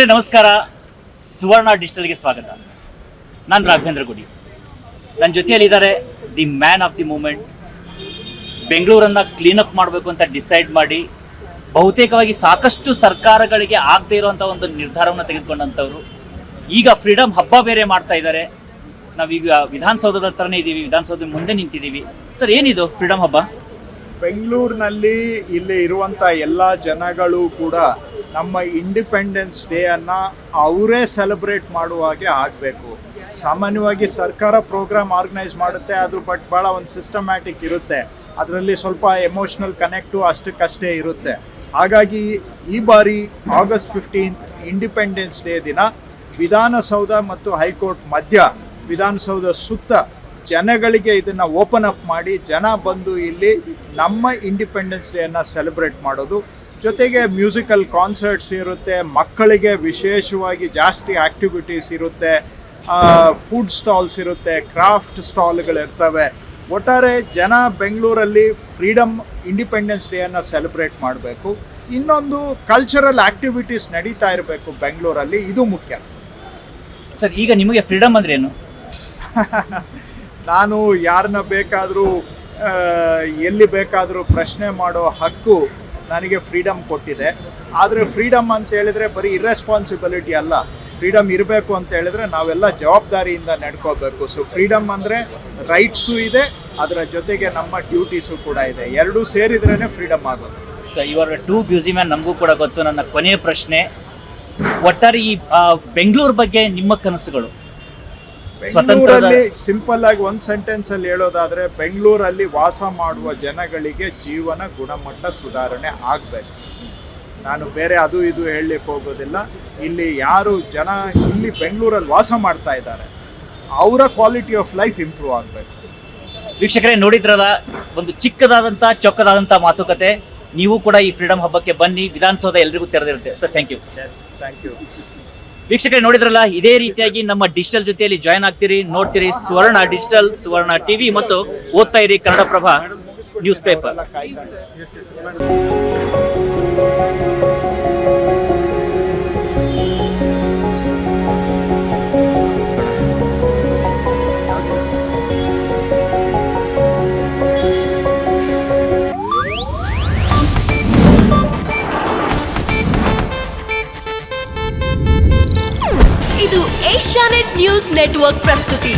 ವೀಕ್ಷಕರೇ ನಮಸ್ಕಾರ. ಸುವರ್ಣ ಡಿಜಿಟಲ್ಗೆ ಸ್ವಾಗತ. ನಾನು ರಾಘವೇಂದ್ರ ಗುಡಿ. ನನ್ನ ಜೊತೆಯಲ್ಲಿದ್ದಾರೆ the man of the moment. ಬೆಂಗಳೂರನ್ನು ಕ್ಲೀನಪ್ ಮಾಡಬೇಕು ಅಂತ ಡಿಸೈಡ್ ಮಾಡಿ ಬಹುತೇಕವಾಗಿ ಸಾಕಷ್ಟು ಸರ್ಕಾರಗಳಿಗೆ ಆಗದೇ ಇರುವಂಥ ಒಂದು ನಿರ್ಧಾರವನ್ನು ತೆಗೆದುಕೊಂಡಂಥವ್ರು. ಈಗ ಫ್ರೀಡಮ್ ಹಬ್ಬ ಬೇರೆ ಮಾಡ್ತಾ ಇದ್ದಾರೆ. ನಾವೀಗ ವಿಧಾನಸೌಧದ ಹತ್ರನೇ ಇದ್ದೀವಿ, ವಿಧಾನಸೌಧದ ಮುಂದೆ ನಿಂತಿದ್ದೀವಿ. ಸರ್, ಏನಿದು ಫ್ರೀಡಮ್ ಹಬ್ಬ? ಬೆಂಗಳೂರಿನಲ್ಲಿ ಇಲ್ಲಿ ಇರುವಂಥ ಎಲ್ಲ ಜನಗಳು ಕೂಡ ನಮ್ಮ ಇಂಡಿಪೆಂಡೆನ್ಸ್ ಡೇಯನ್ನು ಅವರೇ ಸೆಲೆಬ್ರೇಟ್ ಮಾಡುವ ಹಾಗೆ ಆಗಬೇಕು. ಸಾಮಾನ್ಯವಾಗಿ ಸರ್ಕಾರ ಪ್ರೋಗ್ರಾಮ್ ಆರ್ಗನೈಸ್ ಮಾಡುತ್ತೆ, ಅದು ಬಟ್ ಭಾಳ ಒಂದು ಸಿಸ್ಟಮ್ಯಾಟಿಕ್ ಇರುತ್ತೆ. ಅದರಲ್ಲಿ ಸ್ವಲ್ಪ ಎಮೋಷ್ನಲ್ ಕನೆಕ್ಟು ಅಷ್ಟಕ್ಕಷ್ಟೇ ಇರುತ್ತೆ. ಹಾಗಾಗಿ ಈ ಬಾರಿ ಆಗಸ್ಟ್ 15 ಇಂಡಿಪೆಂಡೆನ್ಸ್ ಡೇ ದಿನ ವಿಧಾನಸೌಧ ಮತ್ತು ಹೈಕೋರ್ಟ್ ಮಧ್ಯ ವಿಧಾನಸೌಧ ಸುತ್ತ ಜನಗಳಿಗೆ ಇದನ್ನು ಓಪನ್ ಅಪ್ ಮಾಡಿ ಜನ ಬಂದು ಇಲ್ಲಿ ನಮ್ಮ ಇಂಡಿಪೆಂಡೆನ್ಸ್ ಡೇಯನ್ನು ಸೆಲೆಬ್ರೇಟ್ ಮಾಡೋದು. ಜೊತೆಗೆ ಮ್ಯೂಸಿಕಲ್ ಕಾನ್ಸರ್ಟ್ಸ್ ಇರುತ್ತೆ, ಮಕ್ಕಳಿಗೆ ವಿಶೇಷವಾಗಿ ಜಾಸ್ತಿ ಆ್ಯಕ್ಟಿವಿಟೀಸ್ ಇರುತ್ತೆ, ಫುಡ್ ಸ್ಟಾಲ್ಸ್ ಇರುತ್ತೆ, ಕ್ರಾಫ್ಟ್ ಸ್ಟಾಲ್ಗಳಿರ್ತವೆ. ಒಟ್ಟಾರೆ ಜನ ಬೆಂಗಳೂರಲ್ಲಿ ಫ್ರೀಡಮ್ ಇಂಡಿಪೆಂಡೆನ್ಸ್ ಡೇಯನ್ನು ಸೆಲೆಬ್ರೇಟ್ ಮಾಡಬೇಕು. ಇನ್ನೊಂದು ಕಲ್ಚರಲ್ ಆ್ಯಕ್ಟಿವಿಟೀಸ್ ನಡೀತಾ ಇರಬೇಕು ಬೆಂಗಳೂರಲ್ಲಿ, ಇದು ಮುಖ್ಯ. ಸರ್, ಈಗ ನಿಮಗೆ ಫ್ರೀಡಮ್ ಅಂದ್ರೆ ಏನು? ನಾನು ಯಾರನ್ನ ಬೇಕಾದರೂ ಎಲ್ಲಿ ಬೇಕಾದರೂ ಪ್ರಶ್ನೆ ಮಾಡೋ ಹಕ್ಕು ನನಗೆ ಫ್ರೀಡಮ್ ಕೊಟ್ಟಿದೆ. ಆದರೆ ಫ್ರೀಡಮ್ ಅಂತ ಹೇಳಿದರೆ ಬರೀ ಇರ್ರೆಸ್ಪಾನ್ಸಿಬಿಲಿಟಿ ಅಲ್ಲ. ಫ್ರೀಡಮ್ ಇರಬೇಕು ಅಂತ ಹೇಳಿದ್ರೆ ನಾವೆಲ್ಲ ಜವಾಬ್ದಾರಿಯಿಂದ ನಡ್ಕೋಬೇಕು. ಸೊ ಫ್ರೀಡಮ್ ಅಂದರೆ ರೈಟ್ಸು ಇದೆ, ಅದರ ಜೊತೆಗೆ ನಮ್ಮ ಡ್ಯೂಟೀಸು ಕೂಡ ಇದೆ. ಎರಡೂ ಸೇರಿದ್ರೇ ಫ್ರೀಡಮ್ ಆಗೋದು. ಸರ್, ಇವರ ಟೂ ಬ್ಯೂಸಿ ಮ್ಯಾನ್ ನಮಗೂ ಕೂಡ ಗೊತ್ತು. ನನ್ನ ಕೊನೆಯ ಪ್ರಶ್ನೆ, ಒಟ್ಟಾರೆ ಈ ಬೆಂಗಳೂರು ಬಗ್ಗೆ ನಿಮ್ಮ ಕನಸುಗಳು? ಬೆಂಗಳೂರಲ್ಲಿ ಸಿಂಪಲ್ ಆಗಿ ಒಂದು ಸೆಂಟೆನ್ಸಲ್ಲಿ ಹೇಳೋದಾದರೆ, ಬೆಂಗಳೂರಲ್ಲಿ ವಾಸ ಮಾಡುವ ಜನಗಳಿಗೆ ಜೀವನ ಗುಣಮಟ್ಟ ಸುಧಾರಣೆ ಆಗಬೇಕು. ನಾನು ಬೇರೆ ಅದು ಇದು ಹೇಳಲಿಕ್ಕೆ ಹೋಗೋದಿಲ್ಲ. ಇಲ್ಲಿ ಯಾರು ಜನ ಇಲ್ಲಿ ಬೆಂಗಳೂರಲ್ಲಿ ವಾಸ ಮಾಡ್ತಾ ಇದ್ದಾರೆ ಅವರ ಕ್ವಾಲಿಟಿ ಆಫ್ ಲೈಫ್ ಇಂಪ್ರೂವ್ ಆಗಬೇಕು. ವೀಕ್ಷಕರೇ, ನೋಡಿದ್ರಲ್ಲ, ಒಂದು ಚಿಕ್ಕದಾದಂಥ ಚೊಕ್ಕದಾದಂಥ ಮಾತುಕತೆ. ನೀವು ಕೂಡ ಈ ಫ್ರೀಡಮ್ ಹಬ್ಬಕ್ಕೆ ಬನ್ನಿ. ವಿಧಾನಸೌಧ ಎಲ್ರಿಗೂ ತೆರೆದಿರುತ್ತೆ. Sir, thank you. Yes, thank you. ವೀಕ್ಷಕರೇ, ನೋಡಿದ್ರಲ್ಲ, ಇದೇ ರೀತಿಯಾಗಿ ನಮ್ಮ ಡಿಜಿಟಲ್ ಜೊತೆಯಲ್ಲಿ ಜಾಯ್ನ್ ಆಗ್ತೀರಿ, ನೋಡ್ತೀರಿ ಸುವರ್ಣ ಡಿಜಿಟಲ್, ಸುವರ್ಣ ಟಿವಿ ಮತ್ತು ಓದ್ತಾ ಇರಿ ಕನ್ನಡಪ್ರಭ ನ್ಯೂಸ್ ಪೇಪರ್. ಇದು ಏಷ್ಯಾನೆಟ್ ನ್ಯೂಸ್ ನೆಟ್ವರ್ಕ್ ಪ್ರಸ್ತುತಿ.